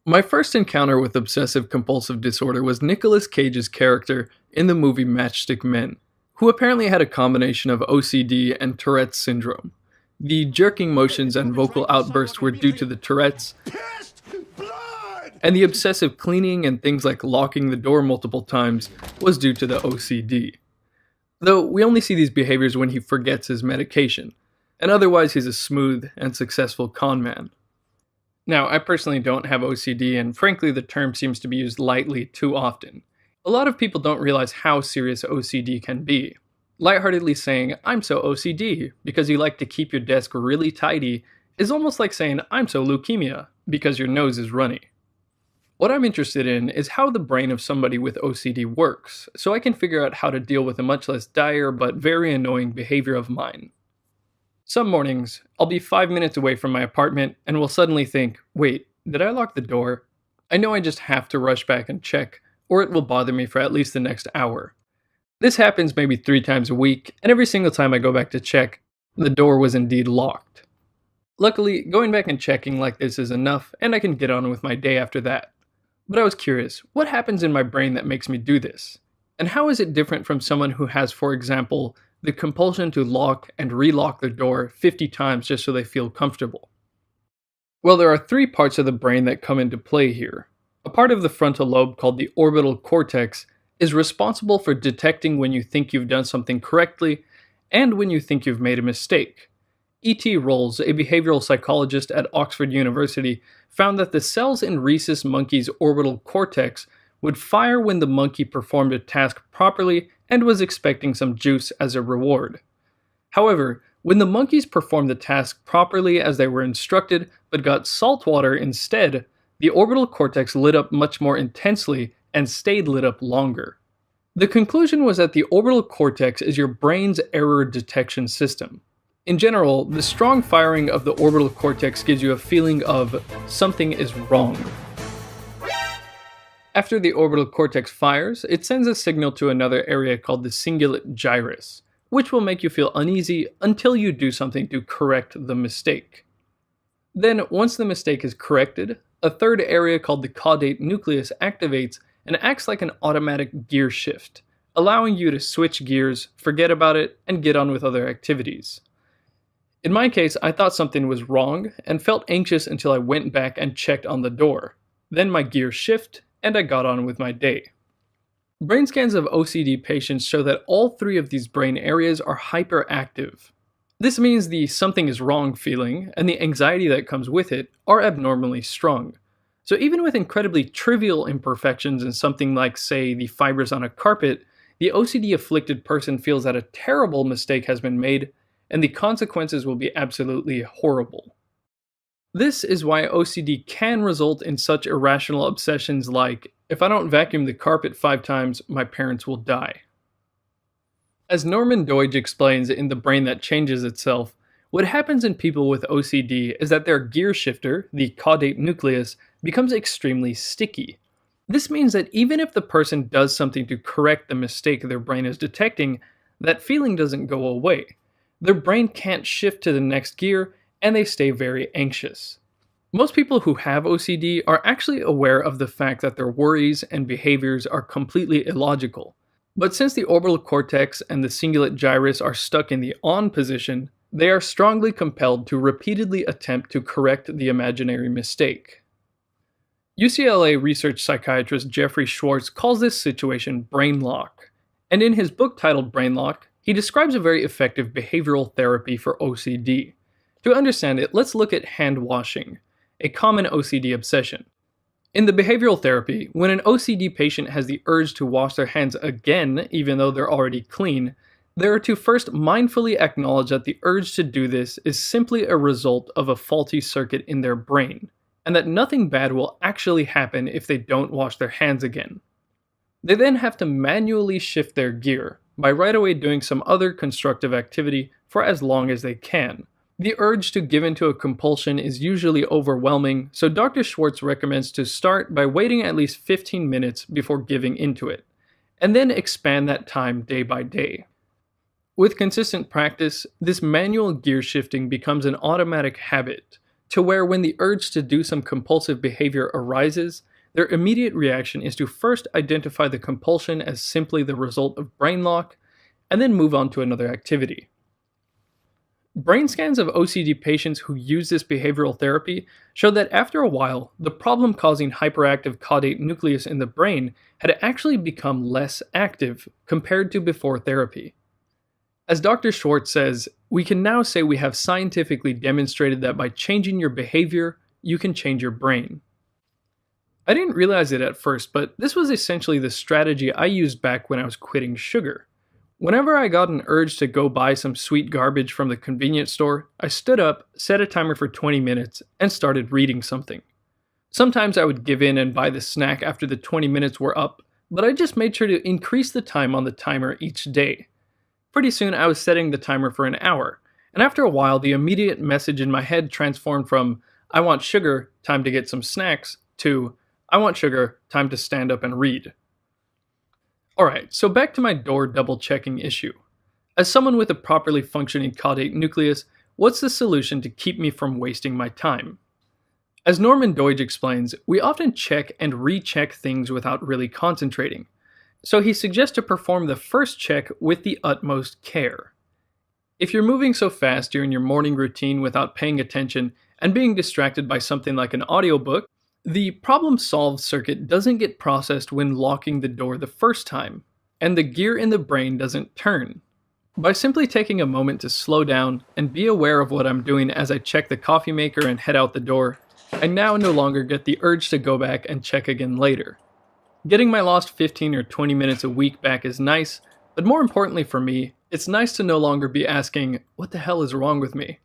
My first encounter with obsessive compulsive disorder was Nicolas Cage's character in the movie Matchstick Men, who apparently had a combination of OCD and Tourette's syndrome. The jerking motions and vocal outbursts were due to the Tourette's, Pissed blood! and the obsessive cleaning and things like locking the door multiple times was due to the OCD. Though we only see these behaviors when he forgets his medication, and otherwise he's a smooth and successful con man. Now, I personally don't have OCD, and frankly, the term seems to be used lightly too often. A lot of people don't realize how serious OCD can be. Lightheartedly saying, "I'm so OCD," because you like to keep your desk really tidy, is almost like saying, "I'm so leukemia," because your nose is runny. What I'm interested in is how the brain of somebody with OCD works, so I can figure out how to deal with a much less dire but very annoying behavior of mine. Some mornings, I'll be 5 minutes away from my apartment and will suddenly think, wait, did I lock the door? I know I just have to rush back and check, or it will bother me for at least the next hour. This happens maybe 3 times a week, and every single time I go back to check, the door was indeed locked. Luckily, going back and checking like this is enough, and I can get on with my day after that. But I was curious, what happens in my brain that makes me do this? And how is it different from someone who has, for example, the compulsion to lock and relock their door 50 times just so they feel comfortable? Well, there are 3 parts of the brain that come into play here. A part of the frontal lobe called the orbital cortex is responsible for detecting when you think you've done something correctly and when you think you've made a mistake. E.T. Rolls, a behavioral psychologist at Oxford University, found that the cells in rhesus monkey's orbital cortex would fire when the monkey performed a task properly and was expecting some juice as a reward. However, when the monkeys performed the task properly as they were instructed but got salt water instead, the orbital cortex lit up much more intensely and stayed lit up longer. The conclusion was that the orbital cortex is your brain's error detection system. In general, the strong firing of the orbital cortex gives you a feeling of something is wrong. After the orbital cortex fires, it sends a signal to another area called the cingulate gyrus, which will make you feel uneasy until you do something to correct the mistake. Then, once the mistake is corrected, a third area called the caudate nucleus activates and acts like an automatic gear shift, allowing you to switch gears, forget about it, and get on with other activities. In my case, I thought something was wrong and felt anxious until I went back and checked on the door. Then my gear shift, and I got on with my day. Brain scans of OCD patients show that all 3 of these brain areas are hyperactive. This means the something is wrong feeling and the anxiety that comes with it are abnormally strong. So even with incredibly trivial imperfections in something like, say, the fibers on a carpet, the OCD-afflicted person feels that a terrible mistake has been made and the consequences will be absolutely horrible. This is why OCD can result in such irrational obsessions like, if I don't vacuum the carpet 5 times, my parents will die. As Norman Doidge explains in The Brain That Changes Itself, what happens in people with OCD is that their gear shifter, the caudate nucleus, becomes extremely sticky. This means that even if the person does something to correct the mistake their brain is detecting, that feeling doesn't go away. Their brain can't shift to the next gear, and they stay very anxious. Most people who have OCD are actually aware of the fact that their worries and behaviors are completely illogical. But since the orbital cortex and the cingulate gyrus are stuck in the on position, they are strongly compelled to repeatedly attempt to correct the imaginary mistake. UCLA research psychiatrist Jeffrey Schwartz calls this situation brain lock, and in his book titled Brain Lock, he describes a very effective behavioral therapy for OCD. To understand it, let's look at hand washing, a common OCD obsession. In the behavioral therapy, when an OCD patient has the urge to wash their hands again, even though they're already clean, they are to first mindfully acknowledge that the urge to do this is simply a result of a faulty circuit in their brain, and that nothing bad will actually happen if they don't wash their hands again. They then have to manually shift their gear by right away doing some other constructive activity for as long as they can. The urge to give into a compulsion is usually overwhelming, so Dr. Schwartz recommends to start by waiting at least 15 minutes before giving into it, and then expand that time day by day. With consistent practice, this manual gear shifting becomes an automatic habit, to where when the urge to do some compulsive behavior arises, their immediate reaction is to first identify the compulsion as simply the result of brain lock and then move on to another activity. Brain scans of OCD patients who use this behavioral therapy show that after a while, the problem causing hyperactive caudate nucleus in the brain had actually become less active compared to before therapy. As Dr. Schwartz says, we can now say we have scientifically demonstrated that by changing your behavior, you can change your brain. I didn't realize it at first, but this was essentially the strategy I used back when I was quitting sugar. Whenever I got an urge to go buy some sweet garbage from the convenience store, I stood up, set a timer for 20 minutes, and started reading something. Sometimes I would give in and buy the snack after the 20 minutes were up, but I just made sure to increase the time on the timer each day. Pretty soon I was setting the timer for an hour, and after a while the immediate message in my head transformed from, I want sugar, time to get some snacks, to, I want sugar, time to stand up and read. Alright, so back to my door double checking issue. As someone with a properly functioning caudate nucleus, what's the solution to keep me from wasting my time? As Norman Doidge explains, we often check and recheck things without really concentrating. So he suggests to perform the first check with the utmost care. If you're moving so fast during your morning routine without paying attention and being distracted by something like an audiobook, the problem solved circuit doesn't get processed when locking the door the first time, and the gear in the brain doesn't turn. By simply taking a moment to slow down and be aware of what I'm doing as I check the coffee maker and head out the door, I now no longer get the urge to go back and check again later. Getting my lost 15 or 20 minutes a week back is nice, but more importantly for me, it's nice to no longer be asking, what the hell is wrong with me?